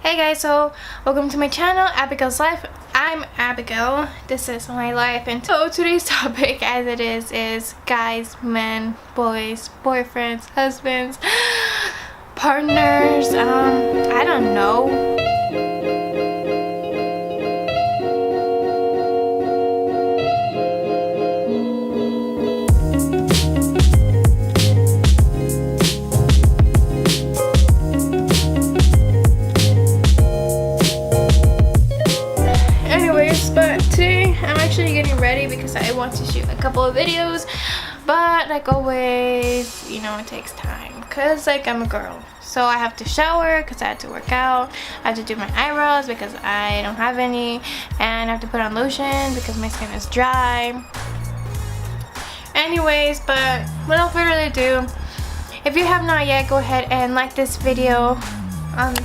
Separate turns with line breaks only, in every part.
Hey guys, so welcome to my channel, Abigail's Life. I'm Abigail. This is my life, and so today's topic, as it is guys, men, boys, boyfriends, husbands, partners, I don't know. But today I'm actually getting ready because I want to shoot a couple of videos, but like always, you know, it takes time because like I'm a girl, so I have to shower because I have to work out, I have to do my eyebrows because I don't have any, and I have to put on lotion because my skin is dry. Anyways, but without further ado, if you have not yet, go ahead and like this video,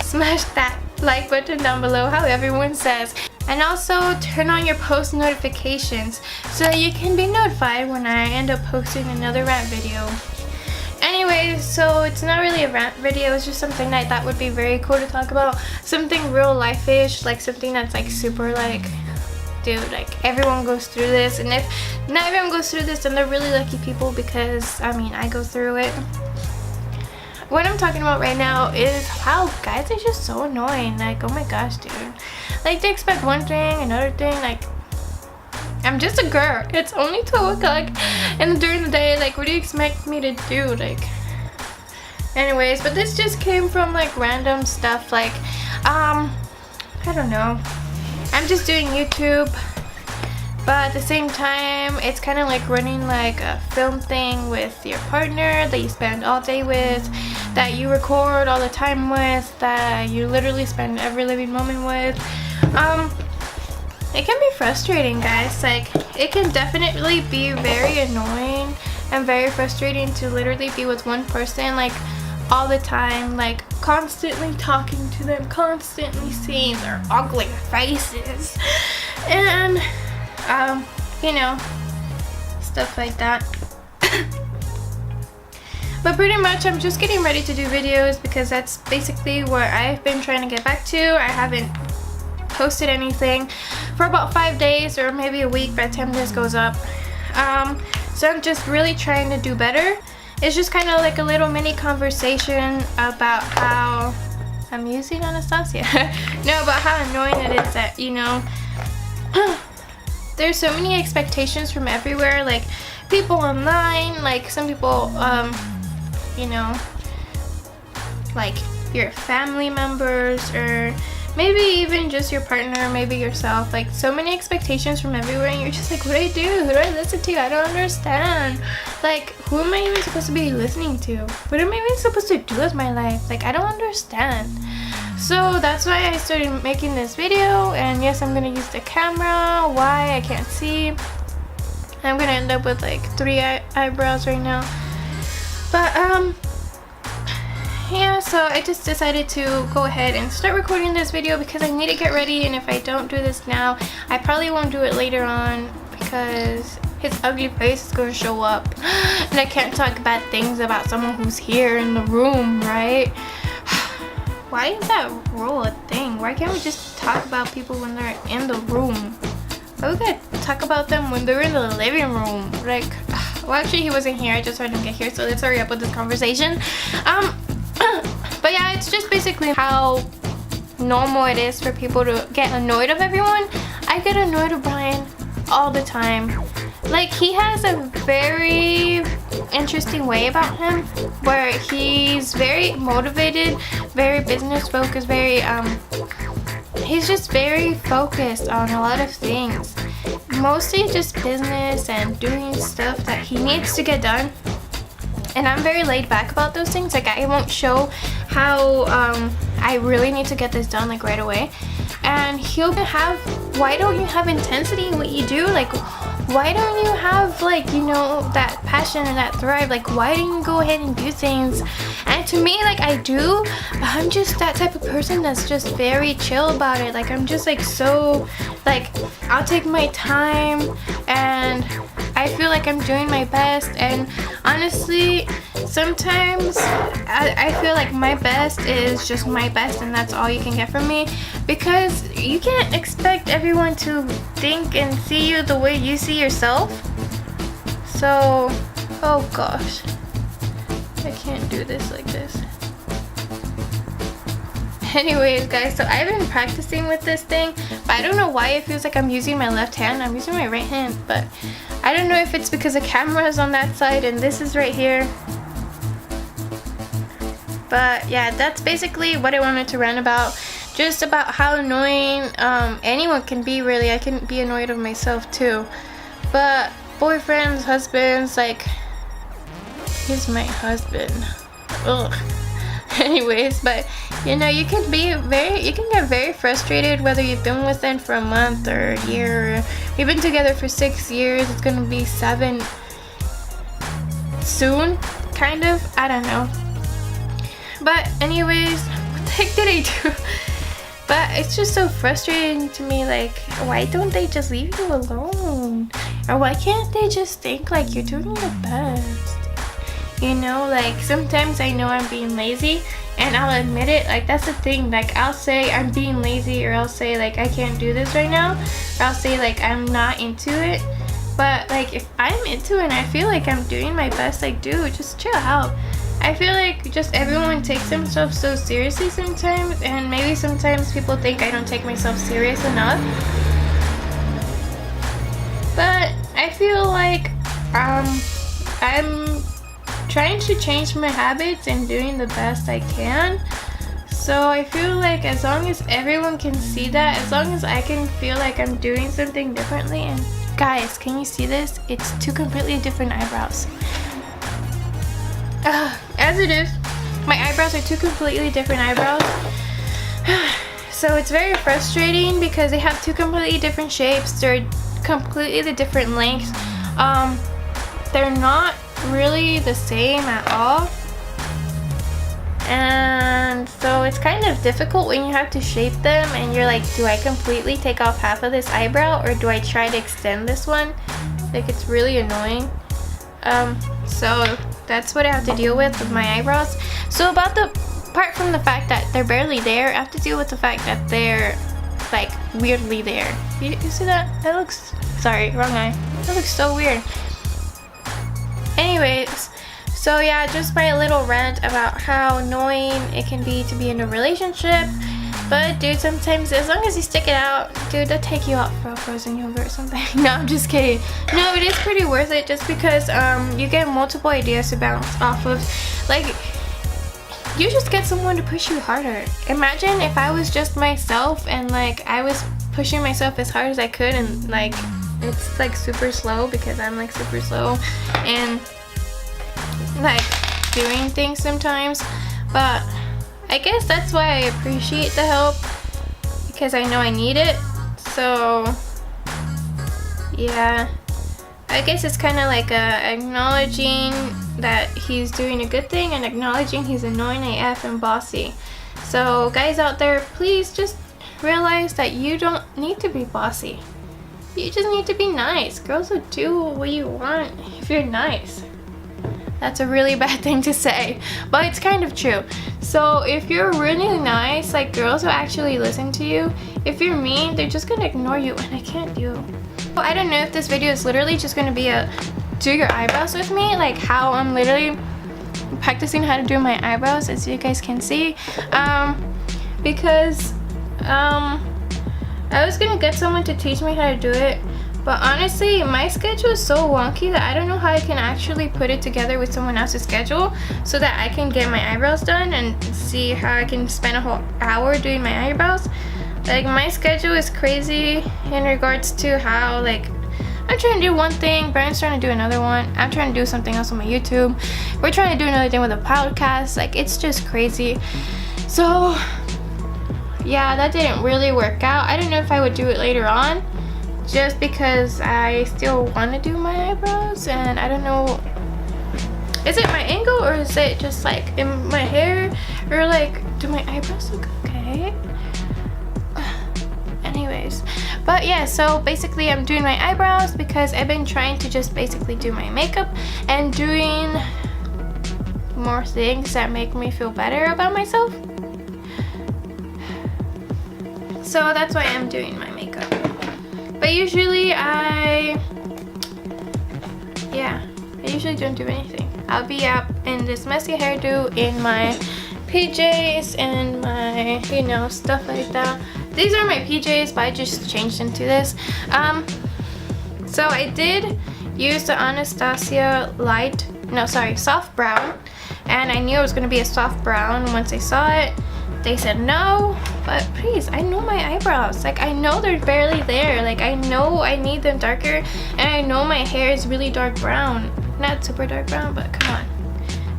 smash that like button down below, how everyone says. And also turn on your post notifications so that you can be notified when I end up posting another rant video. Anyways, so it's not really a rant video, it's just something that I thought would be very cool to talk about. Something real life-ish, like something that's like super like, dude, like everyone goes through this. And if not everyone goes through this, then they're really lucky people, because I mean, I go through it. What I'm talking about right now is how guys are just so annoying. Like, oh my gosh, dude. Like, they expect one thing, another thing. Like, I'm just a girl. It's only 12 o'clock. And during the day, like, what do you expect me to do? Like, anyways, but this just came from, like, random stuff. Like, I don't know. I'm just doing YouTube. But at the same time, it's kind of like running like a film thing with your partner that you spend all day with, that you record all the time with, that you literally spend every living moment with. It can be frustrating, guys. Like, it can definitely be very annoying and very frustrating to literally be with one person like all the time, like constantly talking to them, constantly seeing their ugly faces, and you know, stuff like that. But pretty much I'm just getting ready to do videos because that's basically what I've been trying to get back to. I haven't posted anything for about 5 days or maybe a week by the time this goes up. So I'm just really trying to do better. It's just kind of like a little mini conversation about how I'm using Anastasia. No, about how annoying it is that, you know, there's so many expectations from everywhere, like people online, like some people, you know, like your family members, or maybe even just your partner, maybe yourself. Like, so many expectations from everywhere, and you're just like, what do I do? Who do I listen to? I don't understand. Like, who am I even supposed to be listening to? What am I even supposed to do with my life? Like, I don't understand. So that's why I started making this video, and yes, I'm gonna use the camera. Why? I can't see. I'm gonna end up with like 3 eyebrows right now. But yeah, so I just decided to go ahead and start recording this video because I need to get ready, and if I don't do this now, I probably won't do it later on because his ugly face is gonna show up, and I can't talk bad things about someone who's here in the room, right? Why is that rule a thing? Why can't we just talk about people when they're in the room? Why we gotta talk about them when they're in the living room? Like, well, actually he wasn't here. I just heard him get here, so let's hurry up with this conversation. But yeah, it's just basically how normal it is for people to get annoyed of everyone. I get annoyed of Brian all the time. Like, he has a very interesting way about him where he's very motivated, very business focused, very he's just very focused on a lot of things, mostly just business and doing stuff that he needs to get done. And I'm very laid back about those things. Like, I won't show how I really need to get this done like right away. And he'll have, why don't you have intensity in what you do? Like, why don't you have, like, you know, that passion and that thrive? Like, why don't you go ahead and do things? And to me, like, I do, but I'm just that type of person that's just very chill about it. Like, I'm just like so, like, I'll take my time, and I feel like I'm doing my best, and honestly sometimes I feel like my best is just my best, and that's all you can get from me, because you can't expect everyone to think and see you the way you see yourself. So, oh gosh, I can't do this like this. Anyways guys, so I've been practicing with this thing, but I don't know why it feels like I'm using my left hand. I'm using my right hand, but I don't know if it's because the camera is on that side and this is right here. But yeah, that's basically what I wanted to rant about. Just about how annoying anyone can be, really. I can be annoyed of myself too. But boyfriends, husbands, like, he's my husband. Ugh. Anyways, but you know, you can get very frustrated whether you've been with them for a month or a year, or you've been together for 6 years. It's gonna be 7 soon, kind of. I don't know. But anyways, what the heck did I do? But it's just so frustrating to me, like, why don't they just leave you alone? Or why can't they just think like you're doing your best? You know, like, sometimes I know I'm being lazy and I'll admit it. Like, that's the thing, like, I'll say I'm being lazy, or I'll say like I can't do this right now, or I'll say like I'm not into it. But like, if I'm into it and I feel like I'm doing my best, like, dude, just chill out. I feel like just everyone takes themselves so seriously sometimes, and maybe sometimes people think I don't take myself serious enough. But I feel like I'm trying to change my habits and doing the best I can. So I feel like as long as everyone can see that, as long as I can feel like I'm doing something differently. And guys, can you see this? It's 2 completely different eyebrows. As it is, my eyebrows are 2 completely different eyebrows. So it's very frustrating because they have 2 completely different shapes. They're completely different lengths. They're not really the same at all, and so it's kind of difficult when you have to shape them and you're like, do I completely take off half of this eyebrow, or do I try to extend this one? Like, it's really annoying. So that's what I have to deal with my eyebrows. So apart from the fact that they're barely there, I have to deal with the fact that they're like weirdly there. You see that? That looks, sorry, wrong eye. That looks so weird. Anyways, so yeah, just my little rant about how annoying it can be to be in a relationship. But dude, sometimes as long as you stick it out, dude, they'll take you out for a frozen yogurt or something. No, I'm just kidding. No, it is pretty worth it, just because you get multiple ideas to bounce off of. Like, you just get someone to push you harder. Imagine if I was just myself and like I was pushing myself as hard as I could, and like it's like super slow because I'm like super slow and like doing things sometimes. But I guess that's why I appreciate the help, because I know I need it. So yeah, I guess it's kind of like acknowledging that he's doing a good thing and acknowledging he's annoying AF and bossy. So guys out there, please just realize that you don't need to be bossy. You just need to be nice. Girls will do what you want if you're nice. That's a really bad thing to say, but it's kind of true. So if you're really nice, like, girls will actually listen to you. If you're mean, they're just gonna ignore you, and I can't do. I don't know if this video is literally just gonna be a do your eyebrows with me, like how I'm literally practicing how to do my eyebrows, as you guys can see. Because I was gonna get someone to teach me how to do it, but honestly my schedule is so wonky that I don't know how I can actually put it together with someone else's schedule so that I can get my eyebrows done and see how I can spend a whole hour doing my eyebrows. Like, my schedule is crazy in regards to how, like, I'm trying to do one thing, Brayan's trying to do another one, I'm trying to do something else on my YouTube, we're trying to do another thing with a podcast. Like, it's just crazy. So yeah, that didn't really work out. I don't know if I would do it later on, just because I still want to do my eyebrows, and I don't know, is it my angle or is it just like in my hair, or like, do my eyebrows look okay? Anyways, But yeah, so basically I'm doing my eyebrows because I've been trying to just basically do my makeup and doing more things that make me feel better about myself. So that's why I'm doing my makeup. But usually I usually don't do anything. I'll be up in this messy hairdo in my PJs and my, you know, stuff like that. These are my PJs, but I just changed into this. So I did use the Anastasia soft brown, and I knew it was gonna be a soft brown once I saw it. They said no, but please, I know my eyebrows. Like, I know they're barely there. Like, I know I need them darker, and I know my hair is really dark brown. Not super dark brown, but come on.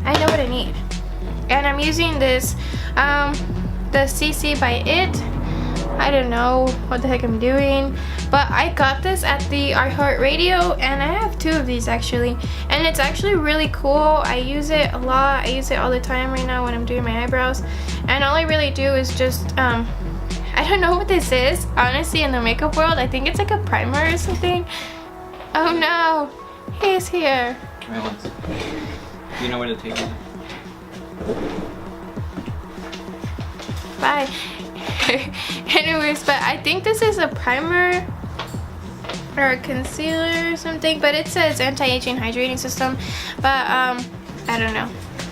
I know what I need. And I'm using this, the CC by It. I don't know what the heck I'm doing, but I got this at the iHeartRadio, and I have 2 of these actually, and it's actually really cool. I use it a lot. I use it all the time right now when I'm doing my eyebrows, and all I really do is just I don't know what this is, honestly, in the makeup world. I think it's like a primer or something. Oh no, he's here.
You know where to take it.
Bye. Anyways, but I think this is a primer or a concealer or something, but it says anti-aging hydrating system, but I don't know,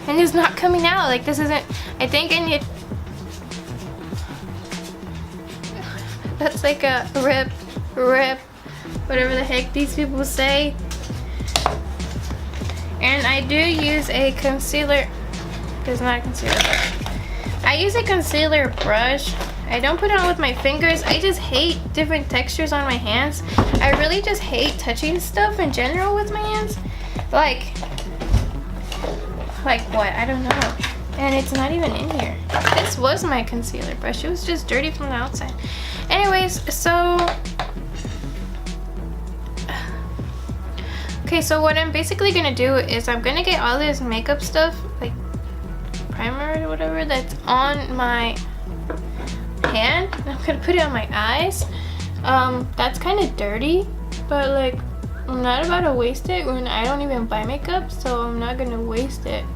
and it's not coming out. Like, this isn't, I think I need, that's like a rip, whatever the heck these people say. And I do use a concealer, it's not a concealer, but I use a concealer brush. I don't put it on with my fingers. I just hate different textures on my hands. I really just hate touching stuff in general with my hands. Like what? I don't know. And it's not even in here. This was my concealer brush. It was just dirty from the outside. Anyways, so okay, so what I'm basically gonna do is I'm gonna get all this makeup stuff, like primer or whatever, that's on my hand. I'm gonna put it on my eyes. That's kind of dirty, but like, I'm not about to waste it when I don't even buy makeup, so I'm not gonna waste it.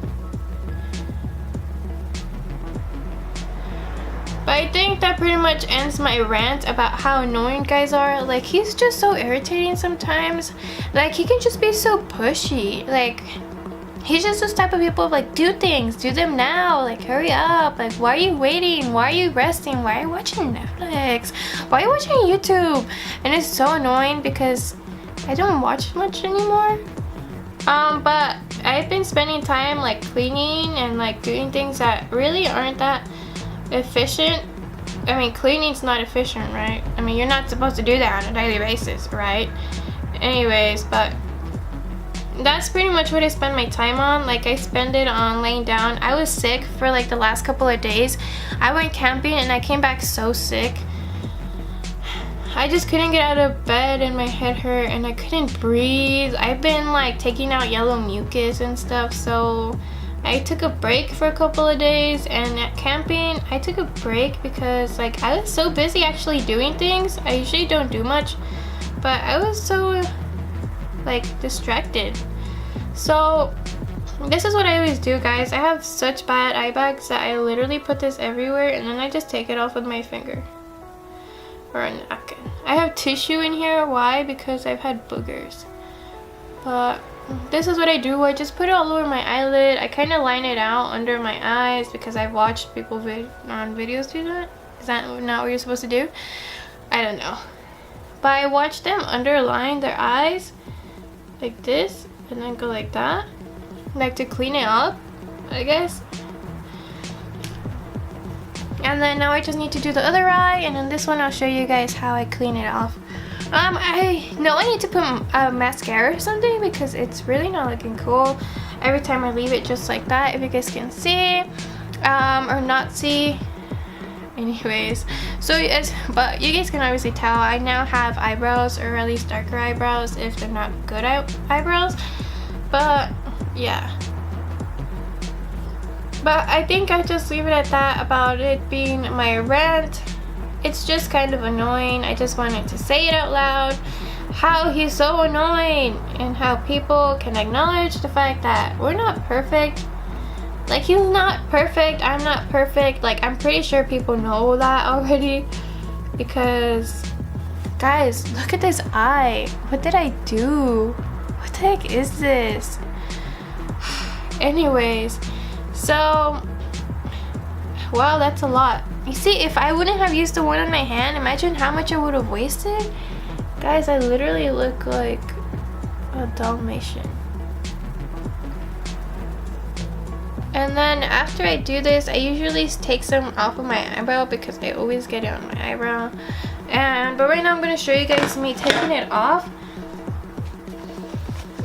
But I think that pretty much ends my rant about how annoying guys are. Like, he's just so irritating sometimes. Like, he can just be so pushy. Like, he's just those type of people of like, do things, do them now, like hurry up, like why are you waiting, why are you resting, why are you watching Netflix, why are you watching YouTube? And it's so annoying because I don't watch much anymore. But I've been spending time like cleaning and like doing things that really aren't that efficient. I mean, cleaning's not efficient, right? I mean, you're not supposed to do that on a daily basis, right? Anyways, but that's pretty much what I spend my time on. Like, I spend it on laying down. I was sick for like the last couple of days. I went camping and I came back so sick. I just couldn't get out of bed and my head hurt and I couldn't breathe. I've been like taking out yellow mucus and stuff, so I took a break for a couple of days. And at camping, I took a break because like I was so busy actually doing things. I usually don't do much, but I was so like distracted. So this is what I always do, guys. I have such bad eye bags that I literally put this everywhere and then I just take it off with my finger or a napkin. I have tissue in here. Why? Because I've had boogers. But this is what I do. I just put it all over my eyelid. I kind of line it out under my eyes because I've watched people on videos do that. Is that not what you're supposed to do? I don't know. But I watch them underline their eyes like this and then go like that, like to clean it up, I guess. And then now I just need to do the other eye, and then this one I'll show you guys how I clean it off. I know I need to put a mascara or something because it's really not looking cool every time I leave it just like that, if you guys can see or not see. Anyways, so but you guys can obviously tell I now have eyebrows, or at least darker eyebrows if they're not good eyebrows. But yeah, but I think I just leave it at that about it being my rant. it's just kind of annoying. I just wanted to say it out loud, how he's so annoying, and how people can acknowledge the fact that we're not perfect. Like, he's not perfect, I'm not perfect. Like, I'm pretty sure people know that already, because guys, look at this eye. What did I do? What the heck is this? Anyways, so, well, that's a lot. You see, if I wouldn't have used the one on my hand, imagine how much I would have wasted. Guys, I literally look like a Dalmatian. And then after I do this, I usually take some off of my eyebrow because I always get it on my eyebrow. But right now I'm going to show you guys me taking it off,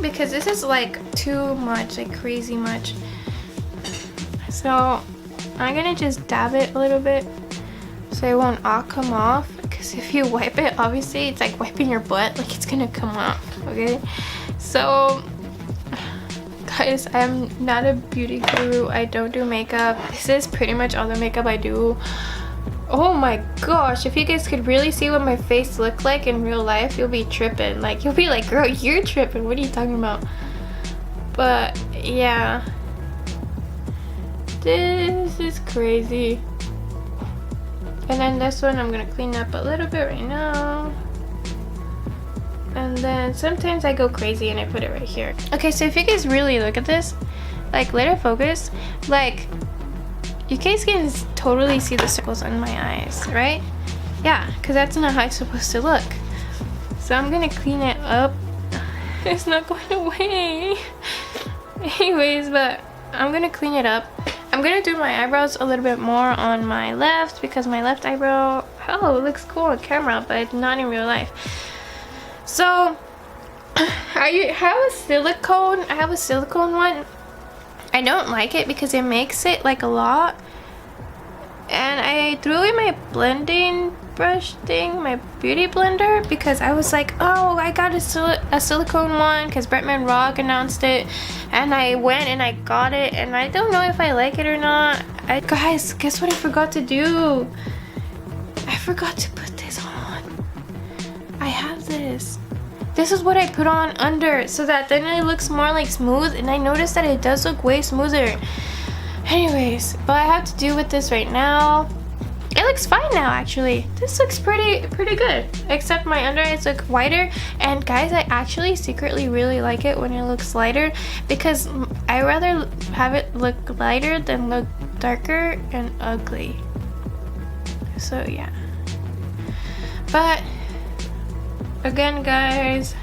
because this is like too much, like crazy much. So I'm going to just dab it a little bit so it won't all come off, because if you wipe it, obviously it's like wiping your butt, like it's going to come off, okay? So guys, I'm not a beauty guru. I don't do makeup. This is pretty much all the makeup I do. Oh my gosh, if you guys could really see what my face looked like in real life, you'll be tripping. Like, you'll be like, girl, you're tripping. What are you talking about? But yeah, this is crazy. And then this one I'm gonna clean up a little bit right now. And then sometimes I go crazy and I put it right here. Okay, so if you guys really look at this, like, let it focus, like, you guys can totally see the circles on my eyes, right? Yeah, because that's not how it's supposed to look. So I'm gonna clean it up. It's not going away. Anyways, but I'm gonna clean it up. I'm gonna do my eyebrows a little bit more on my left, because my left eyebrow, oh, it looks cool on camera, but not in real life. So I have a silicone. I have a silicone one. I don't like it because it makes it like a lot. And I threw away my blending brush thing, my beauty blender, because I was like, oh, I got a silicone one because Bretman Rock announced it, and I went and I got it, and I don't know if I like it or not. Guys, guess what I forgot to do? I forgot to put this on. I have this. This is what I put on under, so that then it looks more like smooth, and I noticed that it does look way smoother. Anyways, but I have to do with this right now. It looks fine now, actually. This looks pretty good, except my under eyes look whiter. And guys, I actually secretly really like it when it looks lighter, because I rather have it look lighter than look darker and ugly. So yeah, but again, guys,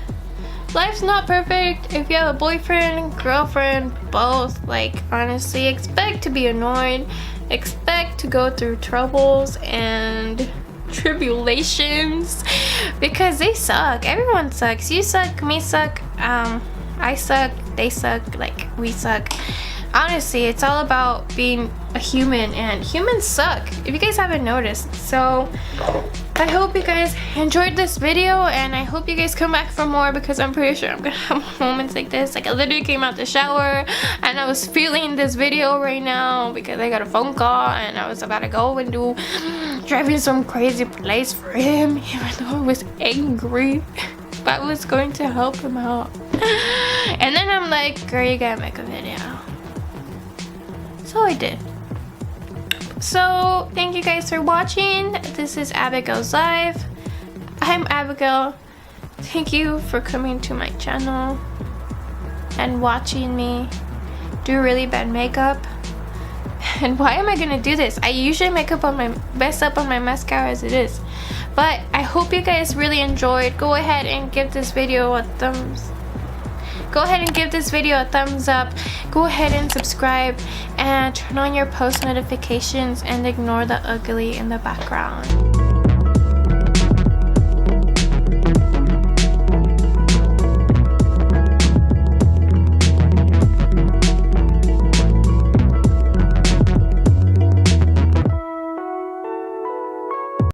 life's not perfect. If you have a boyfriend, girlfriend, both, like, honestly, expect to be annoyed, expect to go through troubles and tribulations, because they suck. Everyone sucks. You suck, me suck, I suck, they suck, like, we suck. Honestly, it's all about being a human, and humans suck, if you guys haven't noticed. So I hope you guys enjoyed this video, and I hope you guys come back for more, because I'm pretty sure I'm gonna have moments like this. Like, I literally came out the shower and I was feeling this video right now because I got a phone call and I was about to go and do driving some crazy place for him, even though I was angry, but I was going to help him out. And then I'm like, girl, you gotta make a video. So I did. So thank you guys for watching. This is Abigail's Live. I'm Abigail. Thank you for coming to my channel and watching me do really bad makeup. And why am I gonna do this? I usually mess up on my mascara as it is. But I hope you guys really enjoyed. Go ahead and give this video a thumbs up. Go ahead and subscribe and turn on your post notifications and ignore the ugly in the background.